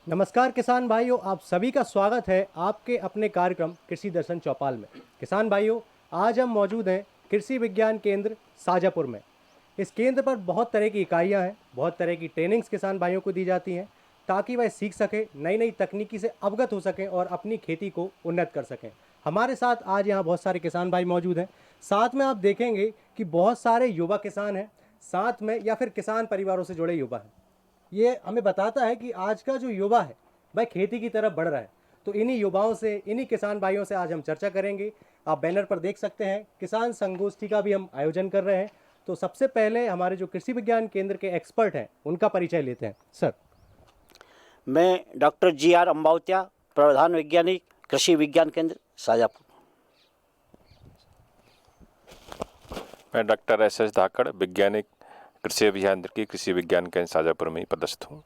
नमस्कार किसान भाइयों, आप सभी का स्वागत है आपके अपने कार्यक्रम कृषि दर्शन चौपाल में। किसान भाइयों, आज हम मौजूद हैं कृषि विज्ञान केंद्र शाजापुर में। इस केंद्र पर बहुत तरह की इकाइयां हैं, बहुत तरह की ट्रेनिंग्स किसान भाइयों को दी जाती हैं ताकि वह सीख सकें, नई नई तकनीकी से अवगत हो सकें और अपनी खेती को उन्नत कर सकें। हमारे साथ आज यहाँ बहुत सारे किसान भाई मौजूद हैं। साथ में आप देखेंगे कि बहुत सारे युवा किसान हैं, साथ में या फिर किसान परिवारों से जुड़े युवा हैं। ये हमें बताता है कि आज का जो युवा है वह खेती की तरफ बढ़ रहा है। तो इन्हीं युवाओं से, इन्हीं किसान भाइयों से आज हम चर्चा करेंगे। आप बैनर पर देख सकते हैं किसान संगोष्ठी का भी हम आयोजन कर रहे हैं। तो सबसे पहले हमारे जो कृषि विज्ञान केंद्र के एक्सपर्ट हैं उनका परिचय लेते हैं। सर, मैं डॉक्टर जी.आर. अम्बावतिया, प्रधान वैज्ञानिक, कृषि विज्ञान केंद्र शाजापुर। मैं डॉक्टर एस.एस. धाकड़, वैज्ञानिक, कृषि अभियांत्रिकी, कृषि विज्ञान केंद्र शाजापुर में ही पदस्थ हूँ।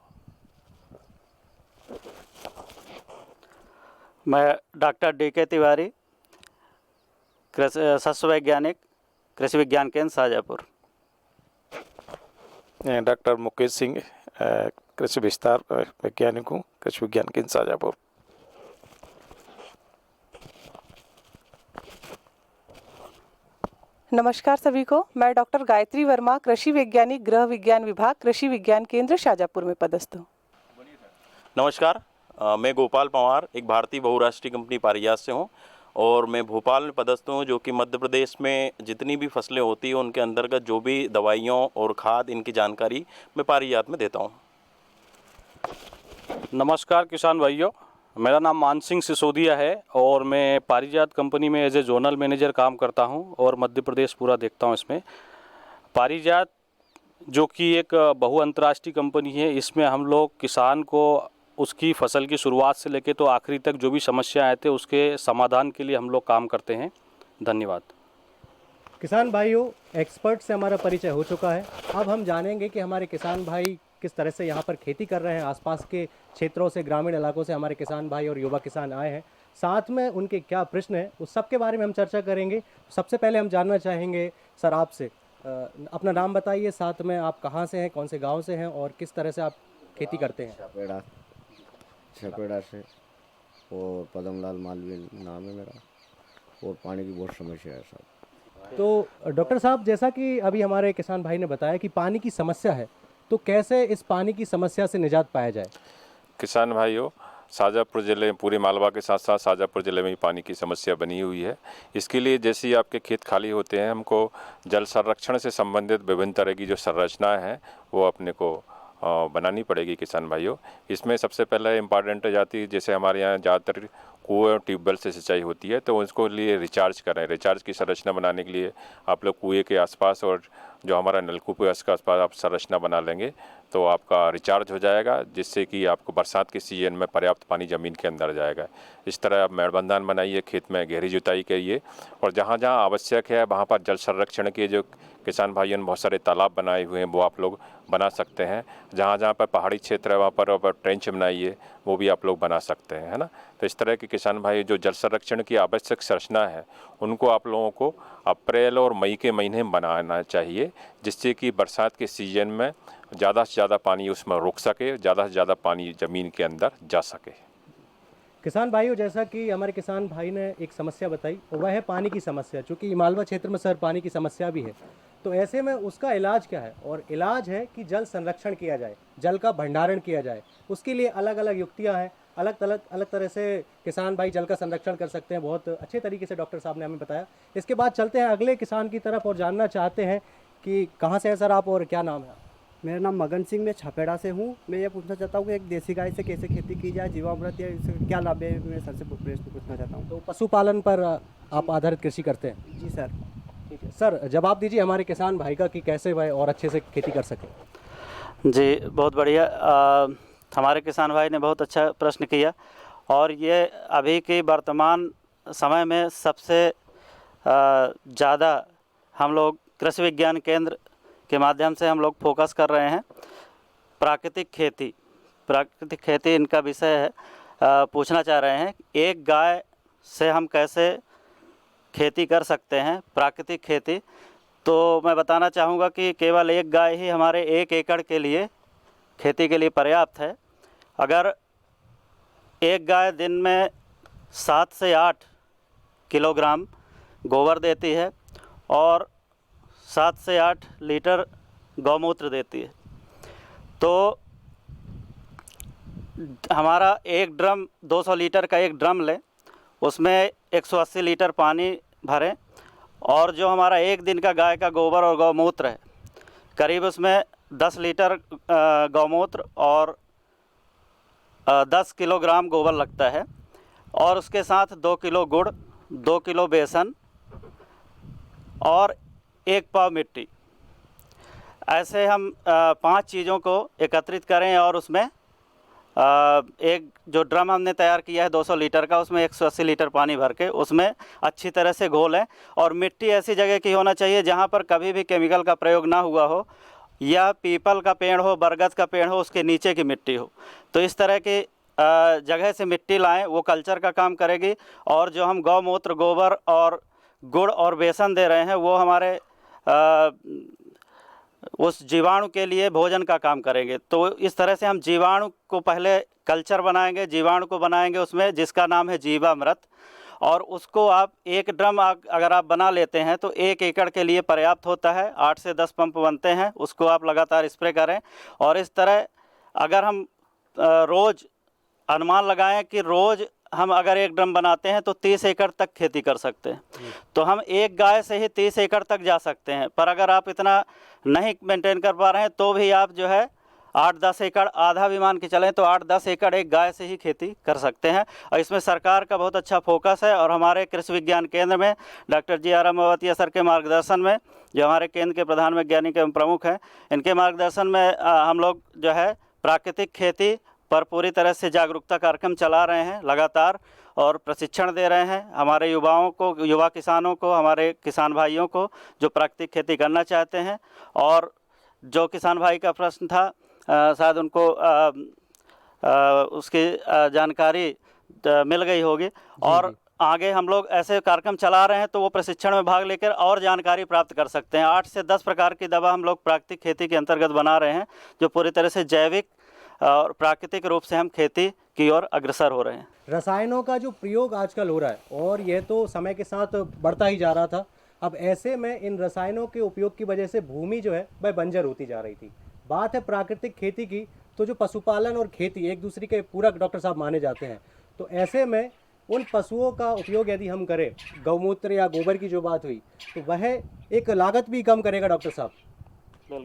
मैं डॉक्टर डी.के. तिवारी, शस्य वैज्ञानिक, कृषि विज्ञान केंद्र शाजापुर। डॉक्टर मुकेश सिंह, कृषि विस्तार वैज्ञानिक हूँ, कृषि विज्ञान केंद्र शाजापुर। नमस्कार सभी को। मैं डॉक्टर गायत्री वर्मा, कृषि वैज्ञानिक, गृह विज्ञान विभाग, कृषि विज्ञान केंद्र शाजापुर में पदस्थ हूँ। नमस्कार, मैं गोपाल पंवार, एक भारतीय बहुराष्ट्रीय कंपनी पारिजात से हूँ और मैं भोपाल में पदस्थ हूँ, जो कि मध्य प्रदेश में जितनी भी फसलें होती हैं उनके अंतर्गत जो भी दवाइयों और खाद इनकी जानकारी मैं पारिजात में देता हूँ। नमस्कार किसान भाइयों, मेरा नाम मान सिंह सिसोदिया है और मैं पारिजात कंपनी में एज ए जोनल मैनेजर काम करता हूं और मध्य प्रदेश पूरा देखता हूं। इसमें पारिजात जो कि एक बहुअंतर्राष्ट्रीय कंपनी है, इसमें हम लोग किसान को उसकी फसल की शुरुआत से लेकर तो आखिरी तक जो भी समस्याएं आते हैं उसके समाधान के लिए हम लोग काम करते हैं। धन्यवाद। किसान भाइयों, एक्सपर्ट से हमारा परिचय हो चुका है। अब हम जानेंगे कि हमारे किसान भाई किस तरह से यहाँ पर खेती कर रहे हैं। आसपास के क्षेत्रों से, ग्रामीण इलाकों से हमारे किसान भाई और युवा किसान आए हैं। साथ में उनके क्या प्रश्न हैं उस सब के बारे में हम चर्चा करेंगे। सबसे पहले हम जानना चाहेंगे सर आपसे, अपना नाम बताइए, साथ में आप कहाँ से हैं, कौन से गांव से हैं और किस तरह से आप खेती करते हैं। छपेड़ा से, और पदमलाल मालवीय नाम है मेरा, और पानी की बहुत समस्या है साहब। तो डॉक्टर साहब, जैसा कि अभी हमारे किसान भाई ने बताया कि पानी की समस्या है, तो कैसे इस पानी की समस्या से निजात पाया जाए। किसान भाइयों, शाजापुर ज़िले में, पूरे मालवा के साथ साथ शाजापुर ज़िले में भी पानी की समस्या बनी हुई है। इसके लिए जैसे ही आपके खेत खाली होते हैं, हमको जल संरक्षण से संबंधित विभिन्न तरह की जो संरचनाएँ हैं वो अपने को बनानी पड़ेगी किसान भाइयों। इसमें सबसे पहले इम्पॉर्टेंट हो जाती है, जैसे हमारे यहाँ ज़्यादातर कुएँ और ट्यूबवेल से सिंचाई होती है, तो उसको लिए रिचार्ज करें। रिचार्ज की संरचना बनाने के लिए आप लोग कुएँ के आसपास और जो हमारा नलकूप है उसके आसपास आप संरचना बना लेंगे तो आपका रिचार्ज हो जाएगा, जिससे कि आपको बरसात के सीजन में पर्याप्त पानी ज़मीन के अंदर जाएगा। इस तरह आप मेड़बंधान बनाइए, खेत में गहरी जुताई करिए और जहाँ जहाँ आवश्यक है वहाँ पर जल संरक्षण के जो किसान भाइयों ने बहुत सारे तालाब बनाए हुए हैं वो आप लोग बना सकते हैं। जहाँ जहाँ पर पहाड़ी क्षेत्र है वहाँ पर ट्रेंच बनाइए, वो भी आप लोग बना सकते हैं, है ना। तो इस तरह के किसान भाई जो जल संरक्षण की आवश्यक संरचना है उनको आप लोगों को अप्रैल और मई के महीने में बनाना चाहिए, जिससे कि बरसात के सीजन में ज़्यादा से ज़्यादा पानी उसमें रुक सके, ज़्यादा से ज़्यादा पानी ज़मीन के अंदर जा सके। किसान भाइयों, जैसा कि हमारे किसान भाई ने एक समस्या बताई और वह है पानी की समस्या। चूँकि मालवा क्षेत्र में सर पानी की समस्या भी है, तो ऐसे में उसका इलाज क्या है। और इलाज है कि जल संरक्षण किया जाए, जल का भंडारण किया जाए। उसके लिए अलग अलग युक्तियाँ हैं, अलग तरह से किसान भाई जल का संरक्षण कर सकते हैं। बहुत अच्छे तरीके से डॉक्टर साहब ने हमें बताया। इसके बाद चलते हैं अगले किसान की तरफ और जानना चाहते हैं कि कहाँ से है सर आप और क्या नाम है। मेरा नाम मगन सिंह, मैं छपेड़ा से हूँ। मैं ये पूछना चाहता हूँ कि एक देसी गाय से कैसे खेती की जाए, जीवामृत या इससे क्या लाभ है, मैं सर से प्रश्न पूछना चाहता हूँ। तो पशुपालन पर आप आधारित कृषि करते हैं। जी सर। ठीक है सर, जवाब दीजिए हमारे किसान भाई का कि कैसे वह और अच्छे से खेती कर सके। जी बहुत बढ़िया। हमारे किसान भाई ने बहुत अच्छा प्रश्न किया और ये अभी के वर्तमान समय में सबसे ज़्यादा हम लोग कृषि विज्ञान केंद्र के माध्यम से हम लोग फोकस कर रहे हैं। प्राकृतिक खेती इनका विषय है। पूछना चाह रहे हैं एक गाय से हम कैसे खेती कर सकते हैं, प्राकृतिक खेती। तो मैं बताना चाहूँगा कि केवल एक गाय ही हमारे 1 एकड़ के लिए खेती के लिए पर्याप्त है। अगर एक गाय दिन में 7 से 8 किलोग्राम गोबर देती है और 7 से 8 लीटर गौमूत्र देती है। तो हमारा एक ड्रम 200 लीटर का एक ड्रम लें, उसमें 180 लीटर पानी भरें और जो हमारा एक दिन का गाय का गोबर और गौमूत्र है, करीब उसमें 10 लीटर गौमूत्र और 10 किलोग्राम गोबर लगता है और उसके साथ 2 किलो गुड़, 2 किलो बेसन और 1 पाव मिट्टी, ऐसे हम 5 चीज़ों को एकत्रित करें और उसमें एक जो ड्रम हमने तैयार किया है 200 लीटर का, उसमें 180 लीटर पानी भर के उसमें अच्छी तरह से घोलें। और मिट्टी ऐसी जगह की होना चाहिए जहाँ पर कभी भी केमिकल का प्रयोग ना हुआ हो, या पीपल का पेड़ हो, बरगद का पेड़ हो, उसके नीचे की मिट्टी हो। तो इस तरह की जगह से मिट्टी लाएं, वो कल्चर का काम करेगी। और जो हम गौमूत्र, गोबर और गुड़ और बेसन दे रहे हैं वो हमारे उस जीवाणु के लिए भोजन का काम करेंगे। तो इस तरह से हम जीवाणु को पहले कल्चर बनाएंगे, जीवाणु को बनाएंगे उसमें, जिसका नाम है जीवामृत। और उसको आप एक ड्रम अगर आप बना लेते हैं तो 1 एकड़ के लिए पर्याप्त होता है। 8 से 10 पंप बनते हैं, उसको आप लगातार स्प्रे करें। और इस तरह अगर हम रोज़ अनुमान लगाएं कि रोज़ हम अगर एक ड्रम बनाते हैं तो 30 एकड़ तक खेती कर सकते हैं। तो हम एक गाय से ही 30 एकड़ तक जा सकते हैं। पर अगर आप इतना नहीं मेंटेन कर पा रहे हैं तो भी आप जो है 8-10 एकड़, आधा भी मान के चलें तो 8-10 एकड़ एक गाय से ही खेती कर सकते हैं। और इसमें सरकार का बहुत अच्छा फोकस है। और हमारे कृषि विज्ञान केंद्र में डॉक्टर जी आर अम्बावतिया सर के मार्गदर्शन में, जो हमारे केंद्र के प्रधान वैज्ञानिक एवं प्रमुख हैं, इनके मार्गदर्शन में हम लोग जो है प्राकृतिक खेती पर पूरी तरह से जागरूकता कार्यक्रम चला रहे हैं लगातार, और प्रशिक्षण दे रहे हैं हमारे युवाओं को, युवा किसानों को, हमारे किसान भाइयों को जो प्राकृतिक खेती करना चाहते हैं। और जो किसान भाई का प्रश्न था, शायद उनको उसकी जानकारी मिल गई होगी। और आगे हम लोग ऐसे कार्यक्रम चला रहे हैं तो वो प्रशिक्षण में भाग लेकर और जानकारी प्राप्त कर सकते हैं। 8 से 10 प्रकार की दवा हम लोग प्राकृतिक खेती के अंतर्गत बना रहे हैं, जो पूरी तरह से जैविक और प्राकृतिक रूप से हम खेती की ओर अग्रसर हो रहे हैं। रसायनों का जो प्रयोग आजकल हो रहा है और ये तो समय के साथ बढ़ता ही जा रहा था, अब ऐसे में इन रसायनों के उपयोग की वजह से भूमि जो है वह बंजर होती जा रही थी। बात है प्राकृतिक खेती की, तो जो पशुपालन और खेती एक दूसरे के पूरक डॉक्टर साहब माने जाते हैं। तो ऐसे में उन पशुओं का उपयोग यदि हम करें, गौमूत्र या गोबर की जो बात हुई, तो वह एक लागत भी कम करेगा डॉक्टर साहब।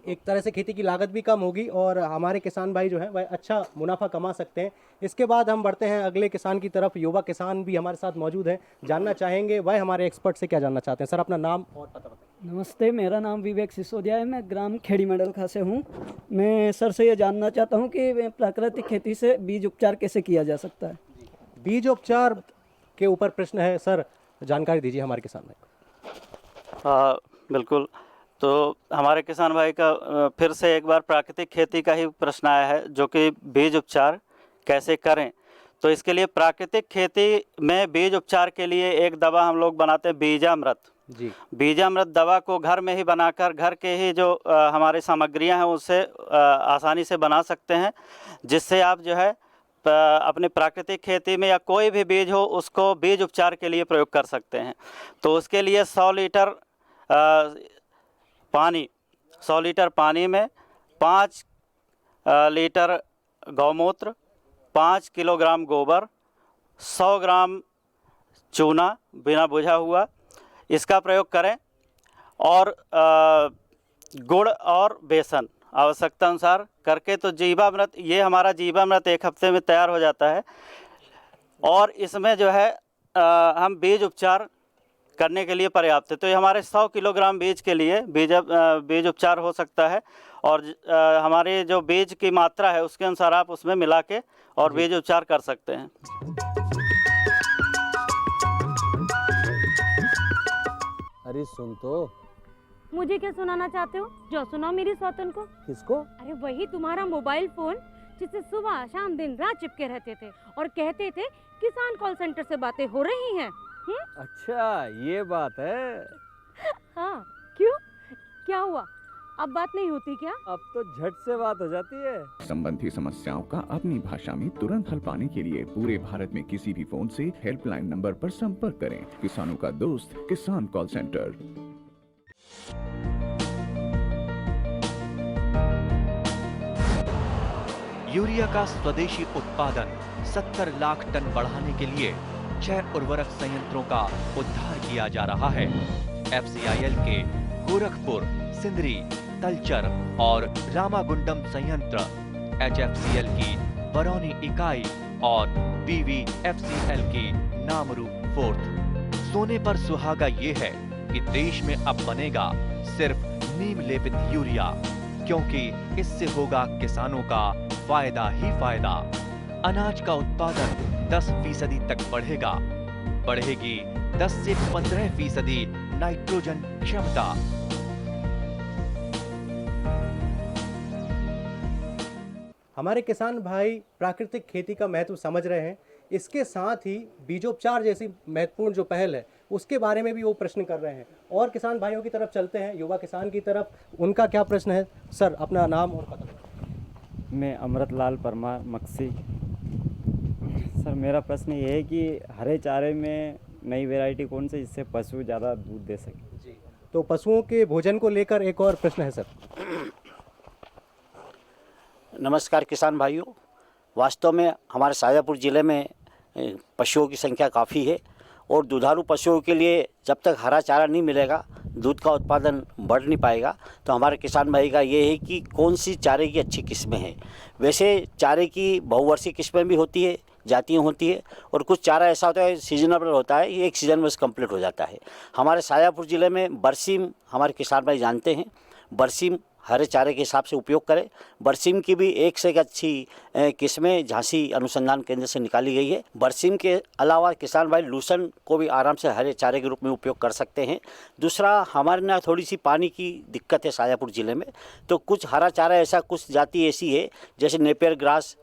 एक तरह से खेती की लागत भी कम होगी और हमारे किसान भाई जो हैं वह अच्छा मुनाफा कमा सकते हैं। इसके बाद हम बढ़ते हैं अगले किसान की तरफ। युवा किसान भी हमारे साथ मौजूद हैं, जानना चाहेंगे वह हमारे एक्सपर्ट से क्या जानना चाहते हैं। सर, अपना नाम और पता बताइए। नमस्ते, मेरा नाम विवेक सिसोदिया है। मैं ग्राम खेड़ी मंडलखा से हूँ। मैं सर से ये जानना चाहता हूँ कि प्राकृतिक खेती से बीज उपचार कैसे किया जा सकता है। बीज उपचार के ऊपर प्रश्न है सर, जानकारी दीजिए हमारे किसान भाई। बिल्कुल। तो हमारे किसान भाई का फिर से एक बार प्राकृतिक खेती का ही प्रश्न आया है, जो कि बीज उपचार कैसे करें। तो इसके लिए प्राकृतिक खेती में बीज उपचार के लिए एक दवा हम लोग बनाते हैं, बीजामृत जी। बीजामृत दवा को घर में ही बनाकर, घर के ही जो हमारी सामग्रियां हैं उससे आसानी से बना सकते हैं, जिससे आप जो है अपने प्राकृतिक खेती में या कोई भी बीज हो उसको बीज उपचार के लिए प्रयोग कर सकते हैं। तो उसके लिए 100 लीटर पानी में 5 लीटर गौमूत्र, 5 किलोग्राम गोबर, 100 ग्राम चूना बिना बुझा हुआ, इसका प्रयोग करें। और गुड़ और बेसन आवश्यकता अनुसार करके, तो जीवामृत, ये हमारा जीवामृत 1 हफ्ते में तैयार हो जाता है। और इसमें जो है हम बीज उपचार करने के लिए पर्याप्त है। तो ये हमारे 100 किलोग्राम बीज के लिए बीज उपचार हो सकता है। और हमारे जो बीज की मात्रा है उसके अनुसार आप उसमें मिला के और बीज उपचार कर सकते हैं। अरे सुन तो। मुझे क्या सुनाना चाहते हो? जो सुनाओ मेरी सौतन को। किसको? अरे वही तुम्हारा मोबाइल फोन, जिससे सुबह शाम दिन रात चिपके रहते थे और कहते थे किसान कॉल सेंटर से बातें हो रही हैं। अच्छा, ये बात है। हाँ, क्यों, क्या हुआ? अब बात नहीं होती क्या? अब तो झट से बात हो जाती है। संबंधी समस्याओं का अपनी भाषा में तुरंत हल पाने के लिए पूरे भारत में किसी भी फोन से हेल्पलाइन नंबर पर संपर्क करें। किसानों का दोस्त किसान कॉल सेंटर। यूरिया का स्वदेशी उत्पादन 70 लाख टन बढ़ाने के लिए 6 उर्वरक संयंत्रों का उद्धार किया जा रहा है। FCIL के गोरखपुर, सिंदरी, तलचर और रामागुंडम संयंत्र, HFCL की बरौनी इकाई और BVFCL की नामरू फोर्थ। सोने पर सुहागा ये है कि देश में अब बनेगा सिर्फ नीम लेपित यूरिया, क्योंकि इससे होगा किसानों का फायदा ही फायदा। अनाज का उत्पादन 10% तक बढ़ेगा। बढ़ेगी 10 से 15% नाइट्रोजन क्षमता। हमारे किसान भाई प्राकृतिक खेती का महत्व समझ रहे हैं। इसके साथ ही बीजोपचार जैसी महत्वपूर्ण जो पहल है उसके बारे में भी वो प्रश्न कर रहे हैं। और किसान भाइयों की तरफ चलते हैं, युवा किसान की तरफ। उनका क्या प्रश्न है? सर, अपना नाम और पता। मैं अमृतलाल परमार, मक्सी। सर, मेरा प्रश्न ये है कि हरे चारे में नई वैरायटी कौन सी जिससे पशु ज़्यादा दूध दे सके? जी, तो पशुओं के भोजन को लेकर एक और प्रश्न है सर। नमस्कार किसान भाइयों। वास्तव में हमारे शाजापुर ज़िले में पशुओं की संख्या काफ़ी है और दुधारू पशुओं के लिए जब तक हरा चारा नहीं मिलेगा दूध का उत्पादन बढ़ नहीं पाएगा। तो हमारे किसान भाई का ये है कि कौन सी चारे की अच्छी किस्में हैं। वैसे चारे की बहुवर्षीय किस्में भी होती है, जातियाँ होती है, और कुछ चारा ऐसा होता है सीजनेबल होता है, ये एक सीज़न में कंप्लीट हो जाता है। हमारे शाजापुर ज़िले में बरसीम हमारे किसान भाई जानते हैं। बरसीम हरे चारे के हिसाब से उपयोग करें। बरसीम की भी एक से एक अच्छी किस्में झांसी अनुसंधान केंद्र से निकाली गई है। बरसीम के अलावा किसान भाई लूसन को भी आराम से हरे चारे के रूप में उपयोग कर सकते हैं। दूसरा, हमारे यहाँ थोड़ी सी पानी की दिक्कत है शाजापुर ज़िले में, तो कुछ हरा चारा ऐसा, कुछ जाति ऐसी है जैसे नेपियर ग्रास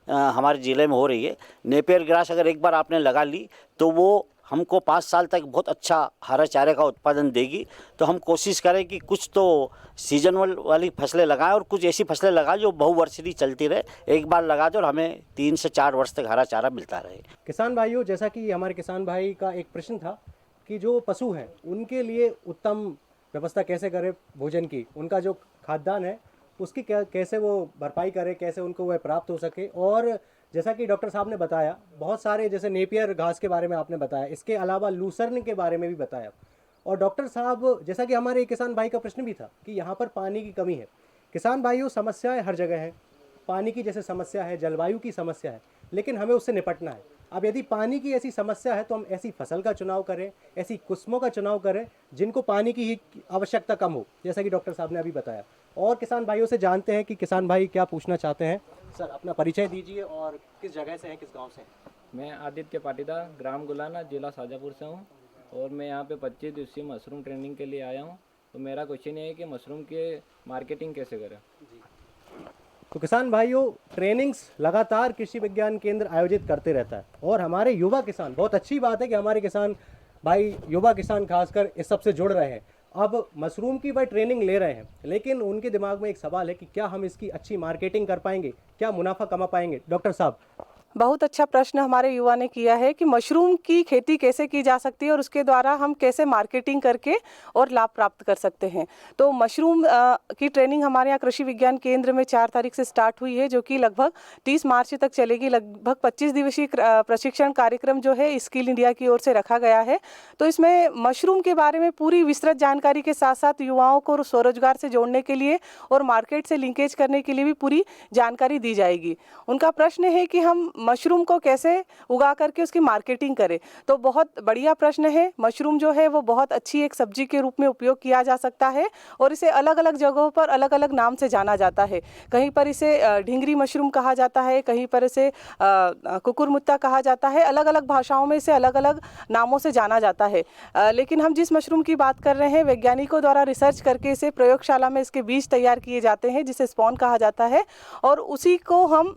हमारे ज़िले में हो रही है। नेपियर ग्रास अगर एक बार आपने लगा ली तो वो हमको 5 साल तक बहुत अच्छा हरा चारे का उत्पादन देगी। तो हम कोशिश करें कि कुछ तो सीजन वाली फसलें लगाएं और कुछ ऐसी फसलें लगाएं जो बहुवर्षीय चलती रहे। एक बार लगा दो और हमें 3 से 4 वर्ष तक हरा चारा मिलता रहे। किसान भाइयों, जैसा कि हमारे किसान भाई का एक प्रश्न था कि जो पशु हैं उनके लिए उत्तम व्यवस्था कैसे करें भोजन की, उनका जो खाद्यान्न है उसकी कैसे वो भरपाई करें, कैसे उनको वह प्राप्त हो सके। और जैसा कि डॉक्टर साहब ने बताया, बहुत सारे जैसे नेपियर घास के बारे में आपने बताया, इसके अलावा लूसर्न के बारे में भी बताया। और डॉक्टर साहब, जैसा कि हमारे किसान भाई का प्रश्न भी था कि यहाँ पर पानी की कमी है। किसान भाइयों, समस्याएं हर जगह हैं। पानी की जैसे समस्या है, जलवायु की समस्या है, लेकिन हमें उससे निपटना है। अब यदि पानी की ऐसी समस्या है तो हम ऐसी फसल का चुनाव करें, ऐसी किस्मों का चुनाव करें जिनको पानी की ही आवश्यकता कम हो, जैसा कि डॉक्टर साहब ने अभी बताया। और किसान भाइयों से जानते हैं कि किसान भाई क्या पूछना चाहते हैं। सर, अपना परिचय दीजिए और किस जगह से हैं, किस गांव से हैं? मैं आदित्य पाटीदार, ग्राम गुलाना, जिला शाजापुर से हूं और मैं यहां पे 25 दिवसीय मशरूम ट्रेनिंग के लिए आया हूं। तो मेरा क्वेश्चन ये है कि मशरूम के मार्केटिंग कैसे करें। तो किसान भाइयों, ट्रेनिंग्स लगातार कृषि विज्ञान केंद्र आयोजित करते रहता है और हमारे युवा किसान, बहुत अच्छी बात है कि हमारे किसान भाई, युवा किसान खासकर इस सब से जुड़ रहे हैं। अब मशरूम की भाई ट्रेनिंग ले रहे हैं, लेकिन उनके दिमाग में एक सवाल है कि क्या हम इसकी अच्छी मार्केटिंग कर पाएंगे, क्या मुनाफा कमा पाएंगे। डॉक्टर साहब, बहुत अच्छा प्रश्न हमारे युवा ने किया है कि मशरूम की खेती कैसे की जा सकती है और उसके द्वारा हम कैसे मार्केटिंग करके और लाभ प्राप्त कर सकते हैं। तो मशरूम की ट्रेनिंग हमारे यहाँ कृषि विज्ञान केंद्र में 4 तारीख से स्टार्ट हुई है, जो कि लगभग 30 मार्च तक चलेगी। लगभग 25 दिवसीय प्रशिक्षण कार्यक्रम जो है स्किल इंडिया की ओर से रखा गया है। तो इसमें मशरूम के बारे में पूरी विस्तृत जानकारी के साथ साथ युवाओं को स्वरोजगार से जोड़ने के लिए और मार्केट से लिंकेज करने के लिए भी पूरी जानकारी दी जाएगी। उनका प्रश्न है कि हम मशरूम को कैसे उगा करके उसकी मार्केटिंग करें। तो बहुत बढ़िया प्रश्न है। मशरूम जो है वो बहुत अच्छी एक सब्जी के रूप में उपयोग किया जा सकता है और इसे अलग अलग जगहों पर अलग अलग नाम से जाना जाता है। कहीं पर इसे ढिंगरी मशरूम कहा जाता है, कहीं पर इसे कुकुरमुत्ता कहा जाता है। अलग अलग भाषाओं में इसे अलग अलग नामों से जाना जाता है। लेकिन हम जिस मशरूम की बात कर रहे हैं, वैज्ञानिकों द्वारा रिसर्च करके इसे प्रयोगशाला में इसके बीज तैयार किए जाते हैं जिसे स्पॉन कहा जाता है और उसी को हम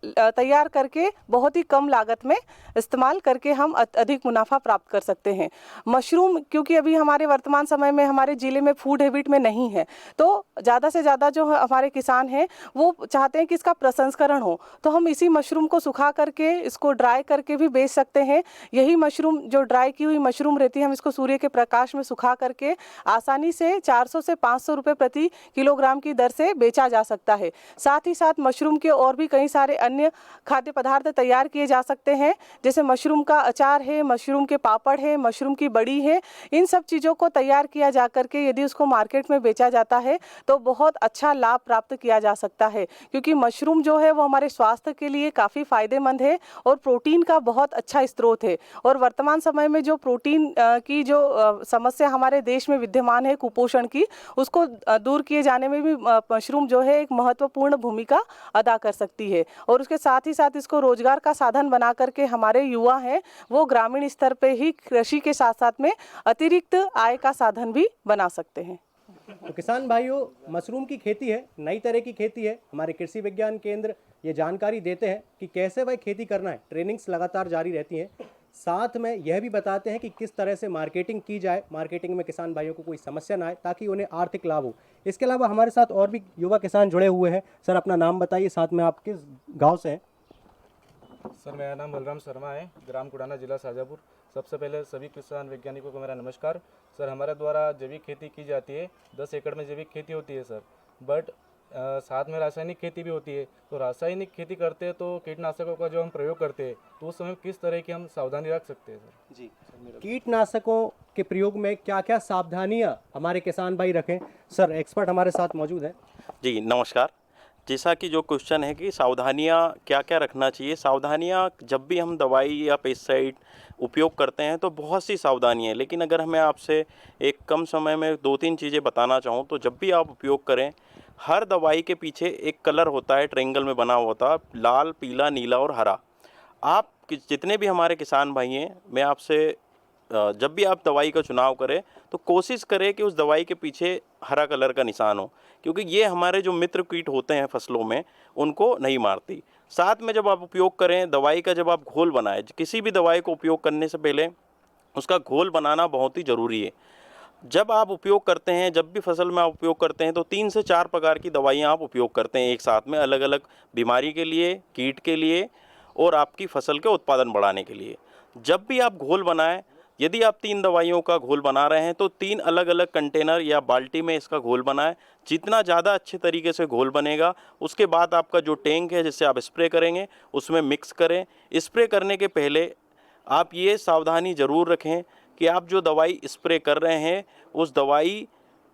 तैयार करके बहुत ही कम लागत में इस्तेमाल करके हम अधिक मुनाफा प्राप्त कर सकते हैं। मशरूम क्योंकि अभी हमारे वर्तमान समय में हमारे ज़िले में फूड हैबिट में नहीं है, तो ज़्यादा से ज़्यादा जो हमारे किसान हैं वो चाहते हैं कि इसका प्रसंस्करण हो, तो हम इसी मशरूम को सुखा करके इसको ड्राई करके भी बेच सकते हैं। यही मशरूम जो ड्राई की हुई मशरूम रहती है, हम इसको सूर्य के प्रकाश में सुखा करके आसानी से 400 से 500 रुपये प्रति किलोग्राम की दर से बेचा जा सकता है। साथ ही साथ मशरूम के और भी कई सारे अन्य खाद्य पदार्थ तैयार किए जा सकते हैं, जैसे मशरूम का अचार है, मशरूम के पापड़ है, मशरूम की बड़ी है। इन सब चीज़ों को तैयार किया जा करके यदि उसको मार्केट में बेचा जाता है तो बहुत अच्छा लाभ प्राप्त किया जा सकता है, क्योंकि मशरूम जो है वो हमारे स्वास्थ्य के लिए काफ़ी फायदेमंद है और प्रोटीन का बहुत अच्छा स्रोत है। और वर्तमान समय में जो प्रोटीन की जो समस्या हमारे देश में विद्यमान है कुपोषण की, उसको दूर किए जाने में भी मशरूम जो है एक महत्वपूर्ण भूमिका अदा कर सकती है। और उसके साथ ही साथ इसको रोजगार का साधन बना करके हमारे युवा हैं वो ग्रामीण स्तर पे ही कृषि के साथ साथ में अतिरिक्त आय का साधन भी बना सकते हैं। तो किसान भाइयों, मशरूम की खेती है, नई तरह की खेती है। हमारे कृषि विज्ञान केंद्र ये जानकारी देते हैं कि कैसे वह खेती करना है। ट्रेनिंग्स लगातार जारी रहती हैं। साथ में यह भी बताते हैं कि किस तरह से मार्केटिंग की जाए, मार्केटिंग में किसान भाइयों को कोई समस्या ना आए ताकि उन्हें आर्थिक लाभ हो। इसके अलावा हमारे साथ और भी युवा किसान जुड़े हुए हैं। सर, अपना नाम बताइए, साथ में आप किस गाँव से हैं? सर, मेरा नाम बलराम शर्मा है, ग्राम कुड़ाना, जिला शाजापुर। सबसे पहले सभी किसान वैज्ञानिकों को मेरा नमस्कार। सर, हमारे द्वारा जैविक खेती की जाती है। 10 एकड़ में जैविक खेती होती है सर, बट साथ में रासायनिक खेती भी होती है। तो रासायनिक खेती करते हैं तो कीटनाशकों का जो हम प्रयोग करते हैं तो उस समय किस तरह की हम सावधानी रख सकते हैं सर? जी, कीटनाशकों के प्रयोग में क्या क्या सावधानियाँ हमारे किसान भाई रखें? सर, एक्सपर्ट हमारे साथ मौजूद है। जी नमस्कार। जैसा कि जो क्वेश्चन है कि सावधानियाँ क्या क्या रखना चाहिए, सावधानियाँ जब भी हम दवाई या पेस्टिसाइड उपयोग करते हैं तो बहुत सी सावधानियाँ हैं, लेकिन अगर मैं आपसे एक कम समय में 2-3 चीज़ें बताना चाहूँ तो जब भी आप उपयोग करें, हर दवाई के पीछे एक कलर होता है, ट्रायंगल में बना होता है, लाल, पीला, नीला और हरा। आप जितने भी हमारे किसान भाई हैं, मैं आपसे जब भी आप दवाई का चुनाव करें तो कोशिश करें कि उस दवाई के पीछे हरा कलर का निशान हो, क्योंकि ये हमारे जो मित्र कीट होते हैं फसलों में उनको नहीं मारती। साथ में जब आप उपयोग करें दवाई का, जब आप घोल बनाएं, किसी भी दवाई को उपयोग करने से पहले उसका घोल बनाना बहुत ही ज़रूरी है। जब आप उपयोग करते हैं, जब भी फसल में आप उपयोग करते हैं तो 3 से 4 प्रकार की दवाइयाँ आप उपयोग करते हैं एक साथ में, अलग अलग बीमारी के लिए, कीट के लिए और आपकी फसल के उत्पादन बढ़ाने के लिए। जब भी आप घोल बनाएं, यदि आप 3 दवाइयों का घोल बना रहे हैं तो 3 अलग अलग कंटेनर या बाल्टी में इसका घोल बनाएं। जितना ज़्यादा अच्छे तरीके से घोल बनेगा, उसके बाद आपका जो टैंक है जिससे आप स्प्रे करेंगे उसमें मिक्स करें। स्प्रे करने के पहले आप ये सावधानी ज़रूर रखें कि आप जो दवाई स्प्रे कर रहे हैं उस दवाई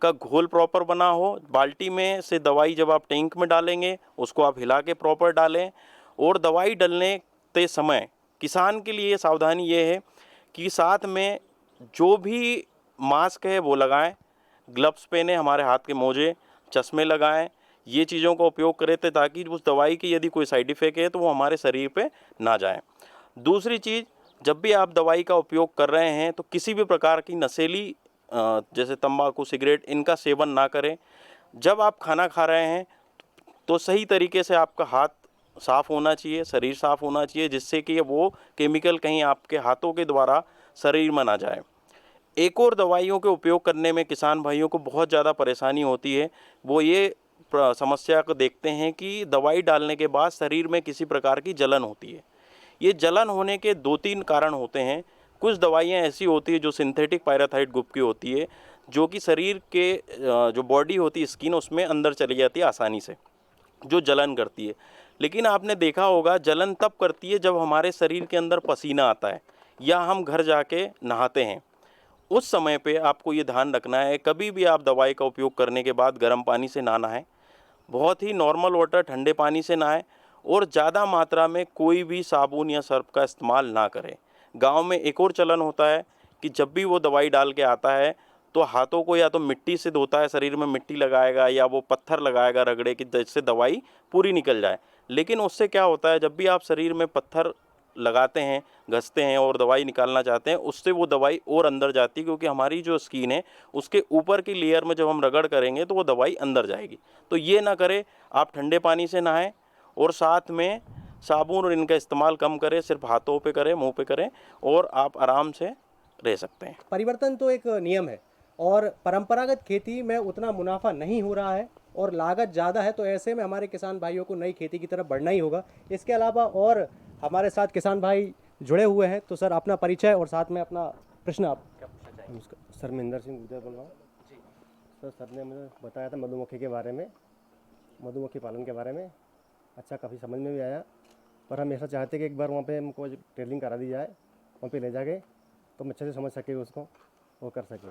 का घोल प्रॉपर बना हो। बाल्टी में से दवाई जब आप टैंक में डालेंगे उसको आप हिला के प्रॉपर डालें। और दवाई डालने के समय किसान के लिए सावधानी ये है कि साथ में जो भी मास्क है वो लगाएं, ग्लव्स पहने, हमारे हाथ के मोजे, चश्मे लगाएं। ये चीज़ों का उपयोग करें ताकि उस दवाई की यदि कोई साइड इफ़ेक्ट है तो वो हमारे शरीर पे ना जाए। दूसरी चीज़, जब भी आप दवाई का उपयोग कर रहे हैं तो किसी भी प्रकार की नशीली जैसे तंबाकू, सिगरेट, इनका सेवन ना करें। जब आप खाना खा रहे हैं तो सही तरीके से आपका हाथ साफ़ होना चाहिए, शरीर साफ़ होना चाहिए, जिससे कि वो केमिकल कहीं आपके हाथों के द्वारा शरीर में ना जाए। एक और दवाइयों के उपयोग करने में किसान भाइयों को बहुत ज़्यादा परेशानी होती है। वो ये समस्या को देखते हैं कि दवाई डालने के बाद शरीर में किसी प्रकार की जलन होती है। ये जलन होने के 2-3 कारण होते हैं। कुछ दवाइयाँ ऐसी होती है जो सिंथेटिक पायराथाइड ग्रुप की होती है, जो कि शरीर के जो बॉडी होती है, स्किन, उसमें अंदर चली जाती है आसानी से, जो जलन करती है। लेकिन आपने देखा होगा जलन तब करती है जब हमारे शरीर के अंदर पसीना आता है या हम घर जाके नहाते हैं। उस समय पे आपको ये ध्यान रखना है, कभी भी आप दवाई का उपयोग करने के बाद गर्म पानी से ना नहाएं, बहुत ही नॉर्मल वाटर, ठंडे पानी से नहाएं और ज़्यादा मात्रा में कोई भी साबुन या सर्फ का इस्तेमाल ना करें। गांव में एक और चलन होता है कि जब भी वो दवाई डाल के आता है तो हाथों को या तो मिट्टी से धोता है, शरीर में मिट्टी लगाएगा या वो पत्थर लगाएगा रगड़े कि जिससे दवाई पूरी निकल जाए। लेकिन उससे क्या होता है, जब भी आप शरीर में पत्थर लगाते हैं, घसते हैं और दवाई निकालना चाहते हैं, उससे वो दवाई और अंदर जाती है, क्योंकि हमारी जो स्किन है उसके ऊपर की लेयर में जब हम रगड़ करेंगे तो वो दवाई अंदर जाएगी। तो ये ना करें, आप ठंडे पानी से नहाएं और साथ में साबुन और इनका इस्तेमाल कम करें, सिर्फ हाथों पे करें, मुंह पे करें और आप आराम से रह सकते हैं। परिवर्तन तो एक नियम है और परंपरागत खेती में उतना मुनाफा नहीं हो रहा है और लागत ज़्यादा है, तो ऐसे में हमारे किसान भाइयों को नई खेती की तरफ बढ़ना ही होगा। इसके अलावा और हमारे साथ किसान भाई जुड़े हुए हैं, तो सर अपना परिचय और साथ में अपना प्रश्न आप क्या पूछना चाहेंगे? सर महेंद्र सिंह गुजर बोल रहा हूँ। सर ने मुझे बताया था मधुमक्खी के बारे में, मधुमक्खी पालन के बारे में, अच्छा काफ़ी समझ में भी आया, पर हम ऐसा चाहते कि एक बार वहाँ पे हमको ट्रेनिंग करा दी जाए, वहाँ पे ले जाके तो हम अच्छे से समझ सके उसको वो कर सकें।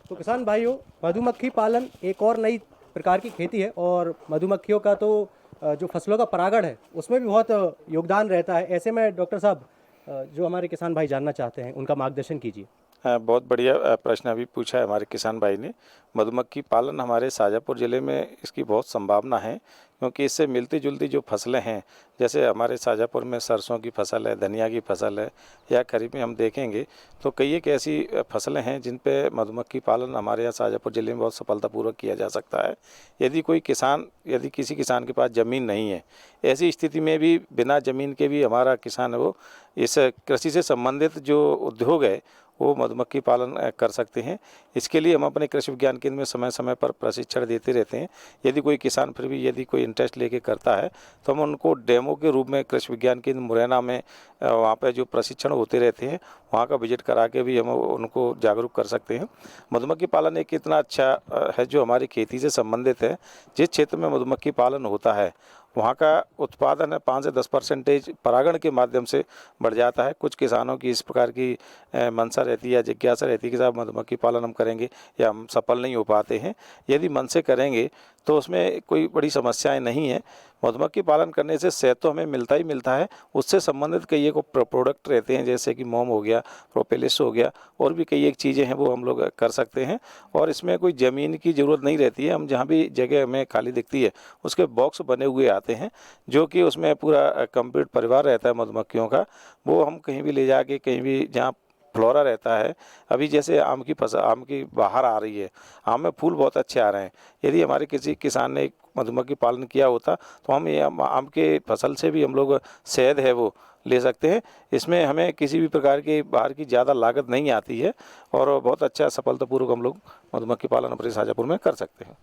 तो किसान भाइयों, मधुमक्खी पालन एक और नई प्रकार की खेती है और मधुमक्खियों का तो जो फसलों का परागण है उसमें भी बहुत योगदान रहता है। ऐसे में डॉक्टर साहब, जो हमारे किसान भाई जानना चाहते हैं उनका मार्गदर्शन कीजिए। बहुत बढ़िया प्रश्न अभी पूछा है हमारे किसान भाई ने। मधुमक्खी पालन हमारे शाजापुर ज़िले में इसकी बहुत संभावना है, क्योंकि इससे मिलती जुलती जो फसलें हैं, जैसे हमारे शाजापुर में सरसों की फसल है, धनिया की फसल है, या खरीफ में हम देखेंगे तो कई एक ऐसी फसलें हैं जिन पे मधुमक्खी पालन हमारे यहाँ शाजापुर ज़िले में बहुत सफलतापूर्वक किया जा सकता है। यदि किसी किसान के पास ज़मीन नहीं है, ऐसी स्थिति में भी बिना ज़मीन के भी हमारा किसान है वो इस कृषि से संबंधित जो उद्योग है वो मधुमक्खी पालन कर सकते हैं। इसके लिए हम अपने कृषि विज्ञान केंद्र में समय समय पर प्रशिक्षण देते रहते हैं। यदि कोई किसान फिर भी यदि कोई इंटरेस्ट लेके करता है तो हम उनको डेमो के रूप में कृषि विज्ञान केंद्र मुरैना में वहाँ पे जो प्रशिक्षण होते रहते हैं वहाँ का विजिट करा के भी हम उनको जागरूक कर सकते हैं। मधुमक्खी पालन एक इतना अच्छा है जो हमारी खेती से संबंधित है। जिस क्षेत्र में मधुमक्खी पालन होता है वहाँ का उत्पादन है 5 से 10% परागण के माध्यम से बढ़ जाता है। कुछ किसानों की इस प्रकार की मंशा रहती है या जिज्ञासा रहती है कि साहब मधुमक्खी पालन हम करेंगे या हम सफल नहीं हो पाते हैं। यदि मन से करेंगे तो उसमें कोई बड़ी समस्याएं नहीं है। मधुमक्खी पालन करने से शहद तो हमें मिलता ही मिलता है, उससे संबंधित कई एक प्रोडक्ट रहते हैं जैसे कि मोम हो गया, प्रोपेलिस हो गया, और भी कई एक चीज़ें हैं वो हम लोग कर सकते हैं। और इसमें कोई ज़मीन की ज़रूरत नहीं रहती है। हम जहाँ भी जगह हमें खाली दिखती है उसके बॉक्स बने हुए आते हैं जो कि उसमें पूरा कंप्लीट परिवार रहता है मधुमक्खियों का। वो हम कहीं भी ले जाके कहीं भी जहाँ फ्लोरा रहता है, अभी जैसे आम की फसल, आम की बाहर आ रही है, आम में फूल बहुत अच्छे आ रहे हैं। यदि हमारे किसी किसान ने मधुमक्खी पालन किया होता तो हम ये आम के फसल से भी हम लोग शहद है वो ले सकते हैं। इसमें हमें किसी भी प्रकार की बाहर की ज़्यादा लागत नहीं आती है और बहुत अच्छा सफलतापूर्वक हम लोग मधुमक्खी पालन अपने शाजापुर में कर सकते हैं।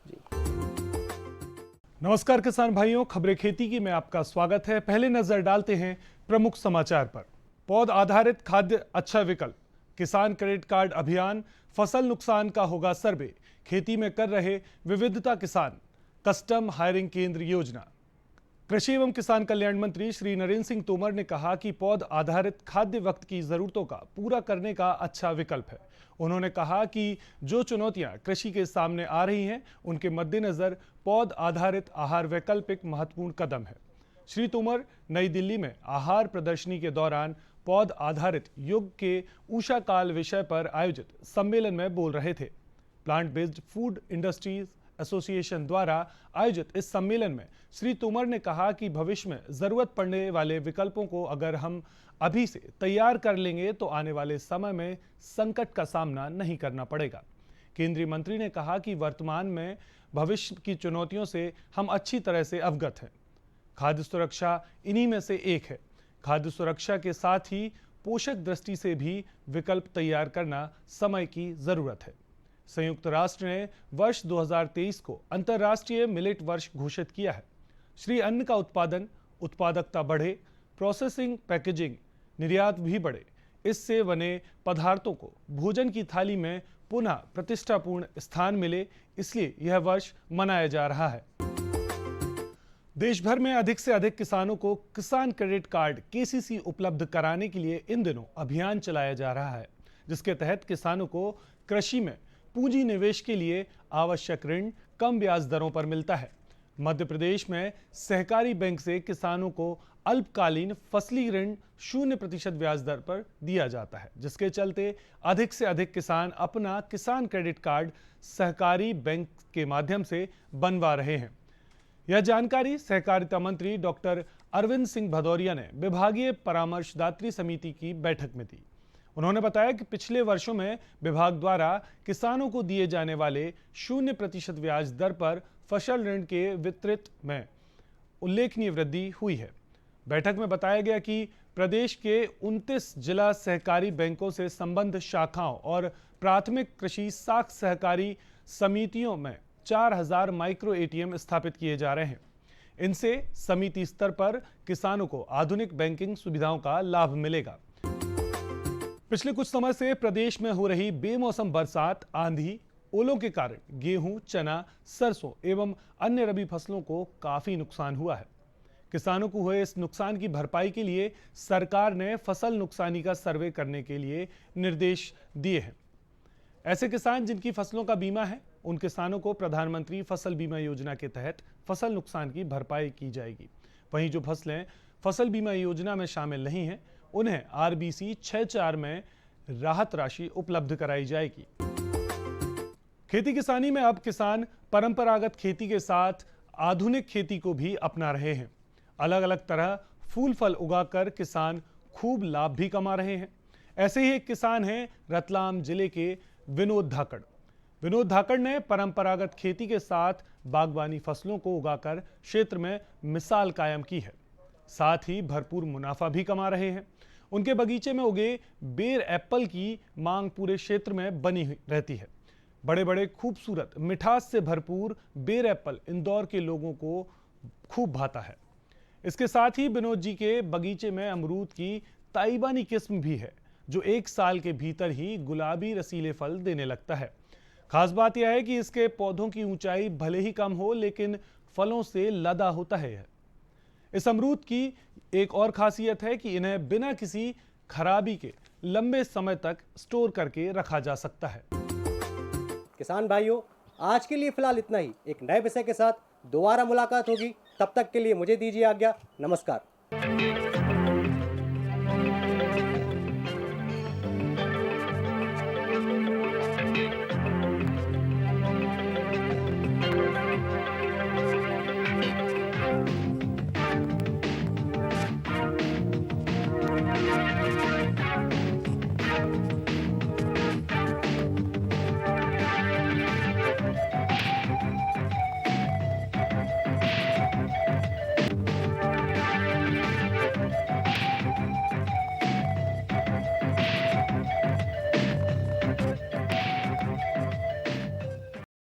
नमस्कार किसान भाइयों, खबरें खेती की में आपका स्वागत है। पहले नजर डालते हैं प्रमुख समाचार पर। पौध आधारित खाद्य अच्छा विकल्प, किसान क्रेडिट कार्ड अभियान, फसल नुकसान का होगा सर्वे, खेती में कर रहे विविधता किसान, कस्टम हायरिंग केंद्र योजना। कृषि एवं किसान कल्याण मंत्री श्री नरेंद्र सिंह तोमर ने कहा कि पौध आधारित खाद्य वक्त की जरूरतों का पूरा करने का अच्छा विकल्प है। उन्होंने कहा कि जो चुनौतियां कृषि के सामने आ रही हैं उनके मद्देनजर पौध आधारित आहार वैकल्पिक महत्वपूर्ण कदम है। श्री तोमर नई दिल्ली में आहार प्रदर्शनी के दौरान पौध आधारित युग के ऊषा काल विषय पर आयोजित सम्मेलन में बोल रहे थे। Plant based food industries association द्वारा आयोजित इस सम्मेलन में श्री तोमर ने कहा कि भविष्य में जरूरत पड़ने वाले विकल्पों को अगर हम अभी से तैयार कर लेंगे तो आने वाले समय में संकट का सामना नहीं करना पड़ेगा। केंद्रीय मंत्री ने कहा कि वर्तमान में भविष्य की चुनौतियों से हम अच्छी तरह से अवगत हैं। खाद्य सुरक्षा इन्हीं में से एक है। खाद्य सुरक्षा के साथ ही पोषक दृष्टि से भी विकल्प तैयार करना समय की जरूरत है। संयुक्त राष्ट्र ने वर्ष 2023 को अंतर्राष्ट्रीय मिलेट वर्ष घोषित किया है। श्री अन्न का उत्पादन, उत्पादकता बढ़े, प्रोसेसिंग, पैकेजिंग, निर्यात भी बढ़े, इससे बने पदार्थों को भोजन की थाली में पुनः प्रतिष्ठापूर्ण स्थान मिले, इसलिए यह वर्ष मनाया जा रहा है। देश भर में अधिक से अधिक किसानों को किसान क्रेडिट कार्ड केसीसी उपलब्ध कराने के लिए इन दिनों अभियान चलाया जा रहा है, जिसके तहत किसानों को कृषि में पूंजी निवेश के लिए आवश्यक ऋण कम ब्याज दरों पर मिलता है। मध्य प्रदेश में सहकारी बैंक से किसानों को अल्पकालीन फसली ऋण 0% ब्याज दर पर दिया जाता है, जिसके चलते अधिक से अधिक किसान अपना किसान क्रेडिट कार्ड सहकारी बैंक के माध्यम से बनवा रहे हैं। यह जानकारी सहकारिता मंत्री डॉक्टर अरविंद सिंह भदौरिया ने विभागीय परामर्शदात्री समिति की बैठक में दी। उन्होंने बताया कि पिछले वर्षों में विभाग द्वारा किसानों को दिए जाने वाले 0% ब्याज दर पर फसल ऋण के वितरित में उल्लेखनीय वृद्धि हुई है। बैठक में बताया गया कि प्रदेश के 29 जिला सहकारी बैंकों से संबद्ध शाखाओं और प्राथमिक कृषि साख सहकारी समितियों में 4000 माइक्रो एटीएम स्थापित किए जा रहे हैं। इनसे समिति स्तर पर किसानों को आधुनिक बैंकिंग सुविधाओं का लाभ मिलेगा। पिछले कुछ समय से प्रदेश में हो रही बेमौसम बरसात, आंधी, ओलों के कारण गेहूं, चना, सरसों एवं अन्य रबी फसलों को काफी नुकसान हुआ है। किसानों को हुए इस नुकसान की भरपाई के लिए सरकार ने फसल नुकसानी का सर्वे करने के लिए निर्देश दिए हैं। ऐसे किसान जिनकी फसलों का बीमा है, उन किसानों को प्रधानमंत्री फसल बीमा योजना के तहत फसल नुकसान की भरपाई की जाएगी। वहीं जो फसलें फसल बीमा योजना में शामिल नहीं हैं, उन्हें आरबीसी 6-4 में राहत राशि उपलब्ध कराई जाएगी। खेती किसानी में अब किसान परंपरागत खेती के साथ आधुनिक खेती को भी अपना रहे हैं। अलग अलग तरह फूल फल उगाकर किसान खूब लाभ भी कमा रहे हैं। ऐसे ही एक किसान हैं रतलाम जिले के विनोद धाकड़। विनोद धाकड़ ने परंपरागत खेती के साथ बागवानी फसलों को उगाकर क्षेत्र में मिसाल कायम की है। साथ ही भरपूर मुनाफा भी कमा रहे हैं। उनके बगीचे में उगे बेर एप्पल की मांग पूरे क्षेत्र में बनी हुई रहती है। बड़े बड़े खूबसूरत मिठास से भरपूर बेर एप्पल इंदौर के लोगों को खूब भाता है। इसके साथ ही विनोद जी के बगीचे में अमरूद की ताइबानी किस्म भी है, जो 1 साल के भीतर ही गुलाबी रसीले फल देने लगता है। खास बात यह है कि इसके पौधों की ऊंचाई भले ही कम हो, लेकिन फलों से लदा होता है। इस अमरूद की एक और खासियत है कि इन्हें बिना किसी खराबी के लंबे समय तक स्टोर करके रखा जा सकता है। किसान भाइयों, आज के लिए फिलहाल इतना ही। एक नए विषय के साथ दोबारा मुलाकात होगी। तब तक के लिए मुझे दीजिए आज्ञा। नमस्कार।